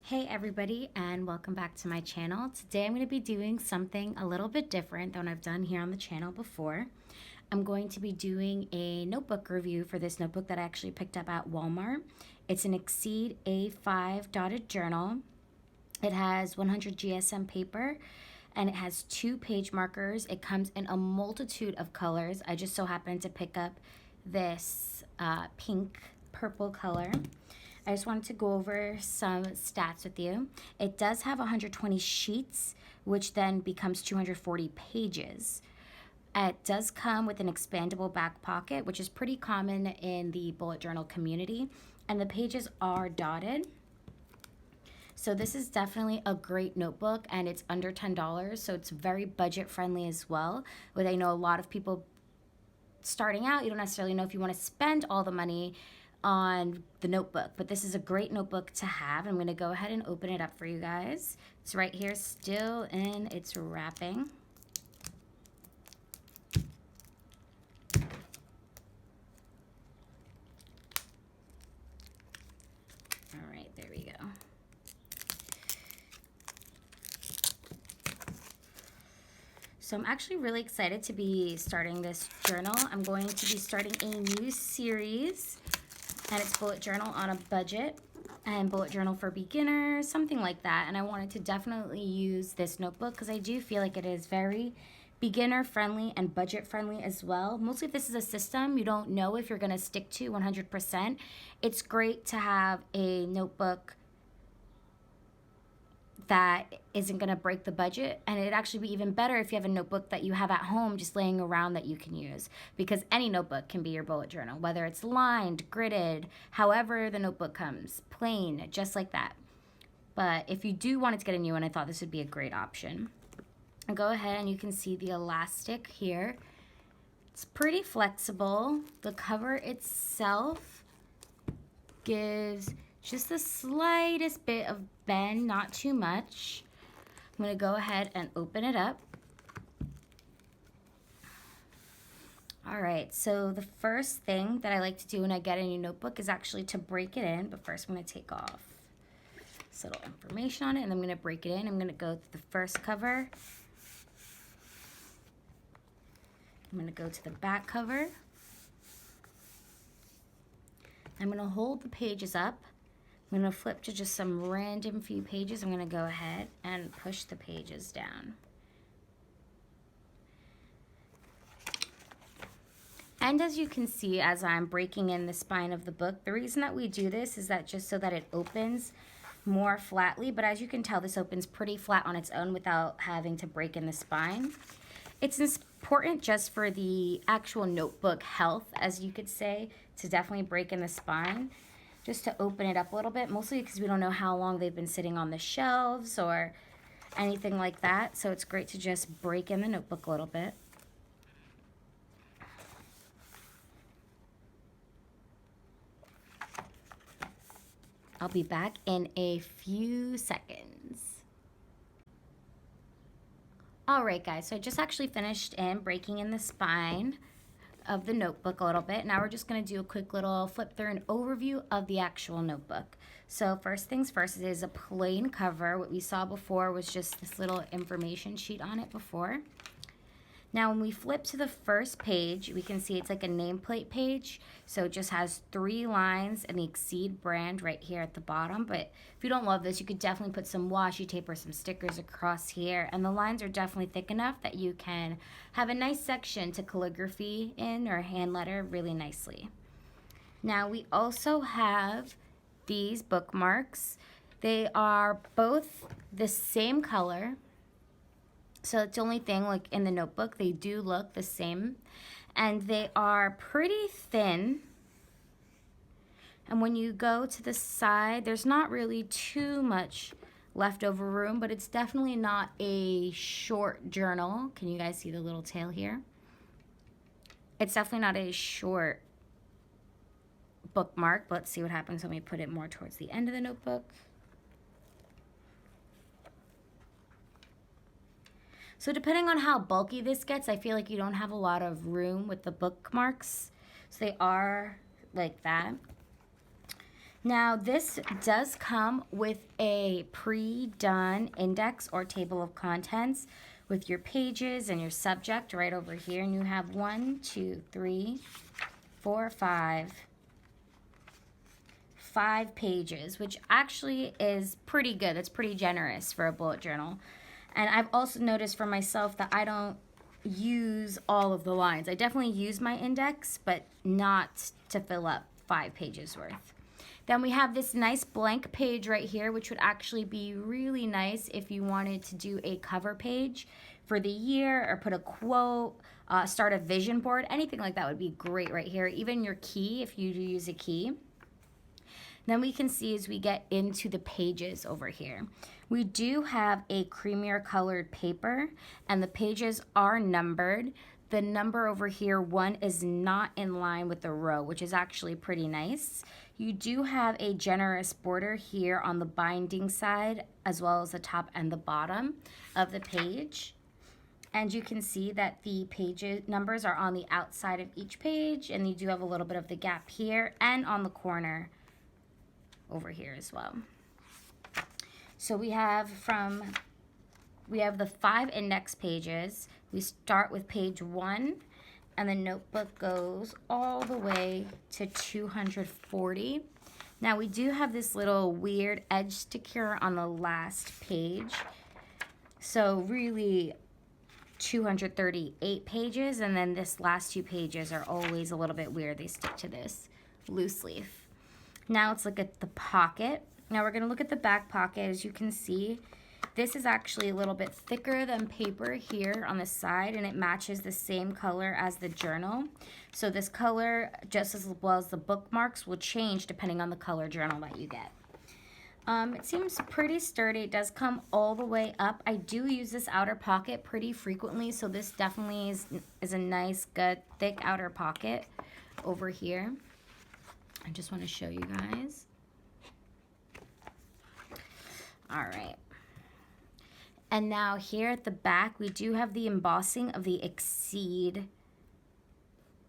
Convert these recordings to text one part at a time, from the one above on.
Hey everybody, and welcome back to my channel. Today I'm going to be doing something a little bit different than I've done here on the channel before. I'm going to be doing a notebook review for this notebook that I actually picked up at Walmart. It's an Exceed A5 dotted journal. It has 100 GSM paper and it has 2 page markers. It comes in a multitude of colors. I just so happened to pick up this pink purple color. I just wanted to go over some stats with you. It does have 120 sheets, which then becomes 240 pages. It does come with an expandable back pocket, which is pretty common in the bullet journal community, and the pages are dotted. So this is definitely a great notebook, and it's under $10, so it's very budget friendly as well. But I know a lot of people starting out, you don't necessarily know if you want to spend all the money on the notebook, but this is a great notebook to have. I'm going to go ahead and open it up for you guys. It's right here still in its wrapping. All right, there we go. So I'm actually really excited to be starting this journal. I'm going to be starting a new series, and it's bullet journal on a budget and bullet journal for beginners, something like that. And I wanted to definitely use this notebook because I do feel like it is very beginner friendly and budget friendly as well. Mostly if this is a system you don't know if you're going to stick to 100%, it's great to have a notebook that isn't going to break the budget, and it'd actually be even better if you have a notebook that you have at home just laying around that you can use, because any notebook can be your bullet journal, whether it's lined, gridded, however the notebook comes, plain, just like that. But if you do want to get a new one, I thought this would be a great option. And go ahead and you can see the elastic here. It's pretty flexible. The cover itself gives just the slightest bit of bend, not too much. I'm going to go ahead and open it up. All right, so the first thing that I like to do when I get a new notebook is actually to break it in, but first I'm going to take off this little information on it, and I'm going to break it in. I'm going to go to the first cover. I'm going to go to the back cover. I'm going to hold the pages up. I'm going to flip to just some random few pages. I'm going to go ahead and push the pages down. And as you can see, as I'm breaking in the spine of the book, the reason that we do this is that just so that it opens more flatly. But as you can tell, this opens pretty flat on its own without having to break in the spine. It's important just for the actual notebook health, as you could say, to definitely break in the spine, just to open it up a little bit, mostly because we don't know how long they've been sitting on the shelves or anything like that. So it's great to just break in the notebook a little bit. I'll be back in a few seconds. All right, guys, so I just actually finished breaking in the spine of the notebook a little bit. Now we're just going to do a quick little flip through and overview of the actual notebook. So first things first, it is a plain cover. What we saw before was just this little information sheet on it before. Now when we flip to the first page, we can see it's like a nameplate page. So it just has 3 lines and the Exceed brand right here at the bottom. But if you don't love this, you could definitely put some washi tape or some stickers across here. And the lines are definitely thick enough that you can have a nice section to calligraphy in or hand letter really nicely. Now we also have these bookmarks. They are both the same color. So it's the only thing, like in the notebook, they do look the same, and they are pretty thin. And when you go to the side, there's not really too much leftover room, but it's definitely not a short journal. Can you guys see the little tail here? It's definitely not a short bookmark, but let's see what happens when we put it more towards the end of the notebook. So depending on how bulky this gets, I feel like you don't have a lot of room with the bookmarks. So they are like that. Now this does come with a pre-done index or table of contents with your pages and your subject right over here. And you have 1, 2, 3, 4, 5 pages, which actually is pretty good. It's pretty generous for a bullet journal. And I've also noticed for myself that I don't use all of the lines. I definitely use my index, but not to fill up 5 pages worth. Then we have this nice blank page right here, which would actually be really nice if you wanted to do a cover page for the year or put a quote, start a vision board, anything like that would be great right here. Even your key, if you use a key. Then we can see as we get into the pages over here, we do have a creamier colored paper and the pages are numbered. The number over here, 1, is not in line with the row, which is actually pretty nice. You do have a generous border here on the binding side, as well as the top and the bottom of the page. And you can see that the page numbers are on the outside of each page, and you do have a little bit of the gap here and on the corner over here as well. So we have the 5 index pages. We start with page 1, and the notebook goes all the way to 240. Now we do have this little weird edge sticker on the last page. So really 238 pages, and then this last 2 pages are always a little bit weird. They stick to this loose leaf. Now let's look at the pocket. Now we're gonna look at the back pocket. As you can see, this is actually a little bit thicker than paper here on the side, and it matches the same color as the journal. So this color, just as well as the bookmarks, will change depending on the color journal that you get. It seems pretty sturdy. It does come all the way up. I do use this outer pocket pretty frequently, so this definitely is a nice, good, thick outer pocket over here. I just want to show you guys. All right. And now here at the back, we do have the embossing of the Exceed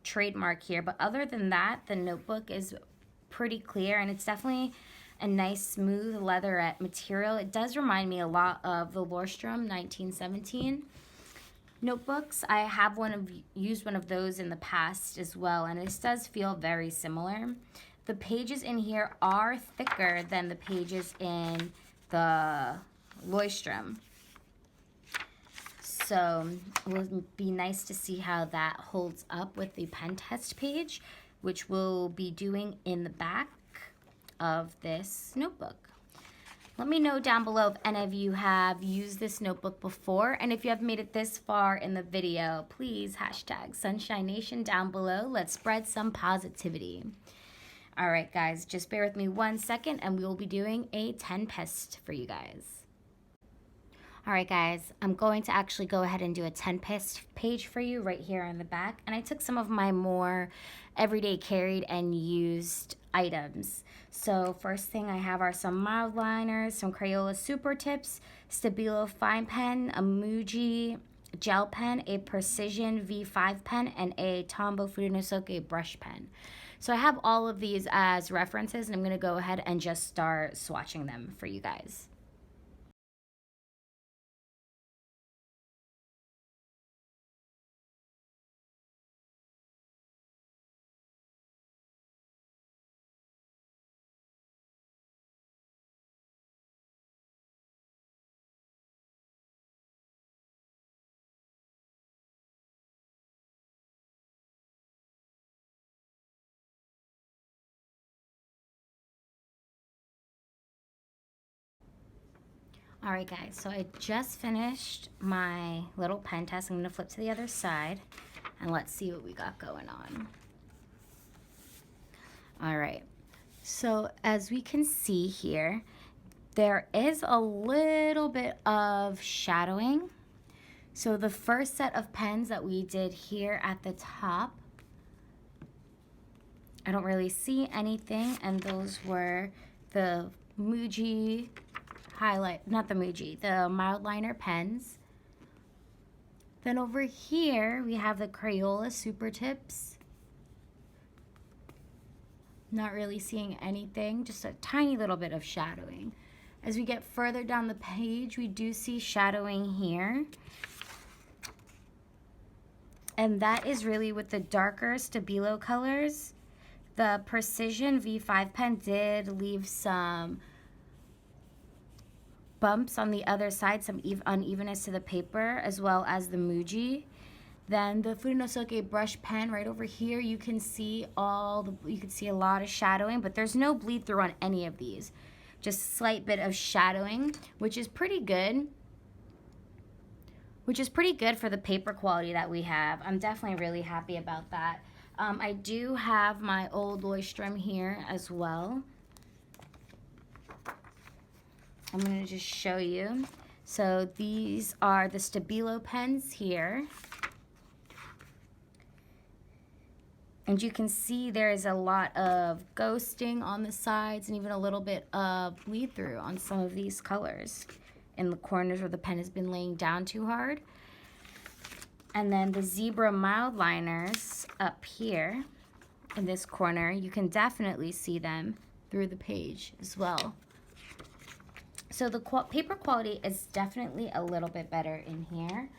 trademark here. But other than that, the notebook is pretty clear, and it's definitely a nice smooth leatherette material. It does remind me a lot of the Lordstrom 1917 notebooks. I have used one of those in the past as well, and this does feel very similar. The pages in here are thicker than the pages in the Lordstrom. So it will be nice to see how that holds up with the pen test page, which we'll be doing in the back of this notebook. Let me know down below if any of you have used this notebook before, and if you have made it this far in the video, please hashtag Sunshine Nation down below. Let's spread some positivity. All right, guys, just bear with me 1 second, and we will be doing a 10 test for you guys. All right, guys, I'm going to actually go ahead and do a 10 page for you right here on the back. And I took some of my more everyday carried and used items. So first thing I have are some mild liners, some Crayola Super Tips, Stabilo Fine Pen, a Muji gel pen, a Precision V5 pen, and a Tombow Fudenosuke brush pen. So I have all of these as references, and I'm going to go ahead and just start swatching them for you guys. All right, guys, so I just finished my little pen test. I'm going to flip to the other side, and let's see what we got going on. All right, so as we can see here, there is a little bit of shadowing. So the first set of pens that we did here at the top, I don't really see anything, and those were the Muji the mild liner pens. Then over here we have the Crayola Super Tips. Not really seeing anything, just a tiny little bit of shadowing. As we get further down the page, we do see shadowing here. And that is really with the darker Stabilo colors. The Precision V5 pen did leave some bumps on the other side, some unevenness to the paper, as well as the Muji. Then the Fudenosuke brush pen right over here, you can see you can see a lot of shadowing, but there's no bleed through on any of these. Just a slight bit of shadowing, which is pretty good. Which is pretty good for the paper quality that we have. I'm definitely really happy about that. I do have my old Leuchtturm here as well. I'm gonna just show you. So these are the Stabilo pens here. And you can see there is a lot of ghosting on the sides and even a little bit of bleed through on some of these colors in the corners where the pen has been laying down too hard. And then the Zebra mild liners up here in this corner, you can definitely see them through the page as well. So the paper quality is definitely a little bit better in here.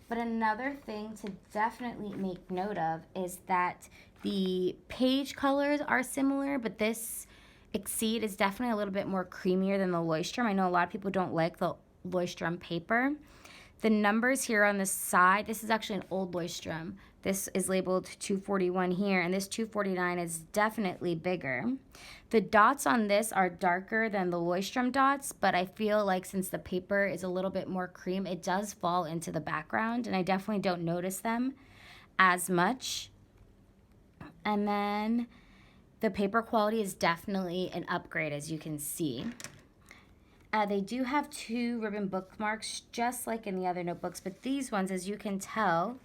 But another thing to definitely make note of is that the page colors are similar, but this Exceed is definitely a little bit more creamier than the Leuchtturm. I know a lot of people don't like the Leuchtturm paper. The numbers here on the side, this is actually an old Leuchtturm. This is labeled 241 here, and this 249 is definitely bigger. The dots on this are darker than the Leuchtturm dots, but I feel like since the paper is a little bit more cream, it does fall into the background, and I definitely don't notice them as much. And then the paper quality is definitely an upgrade, as you can see. They do have 2 ribbon bookmarks, just like in the other notebooks, but these ones, as you can tell,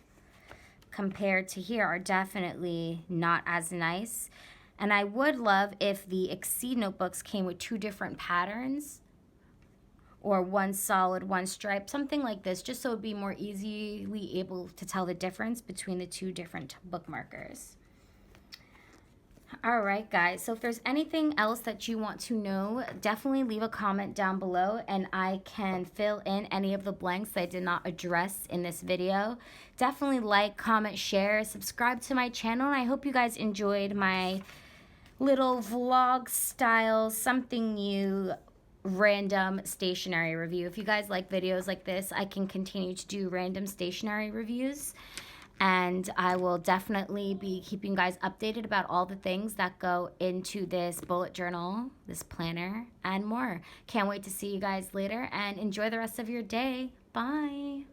compared to here, are definitely not as nice. And I would love if the Exceed notebooks came with 2 different patterns, or one solid, one stripe, something like this, just so it would be more easily able to tell the difference between the 2 different bookmarkers. All right, guys, so if there's anything else that you want to know, definitely leave a comment down below and I can fill in any of the blanks that I did not address in this video. Definitely like, comment, share, subscribe to my channel, and I hope you guys enjoyed my little vlog style, something new, random stationery review. If you guys like videos like this, I can continue to do random stationery reviews. And I will definitely be keeping you guys updated about all the things that go into this bullet journal, this planner, and more. Can't wait to see you guys later, and enjoy the rest of your day. Bye.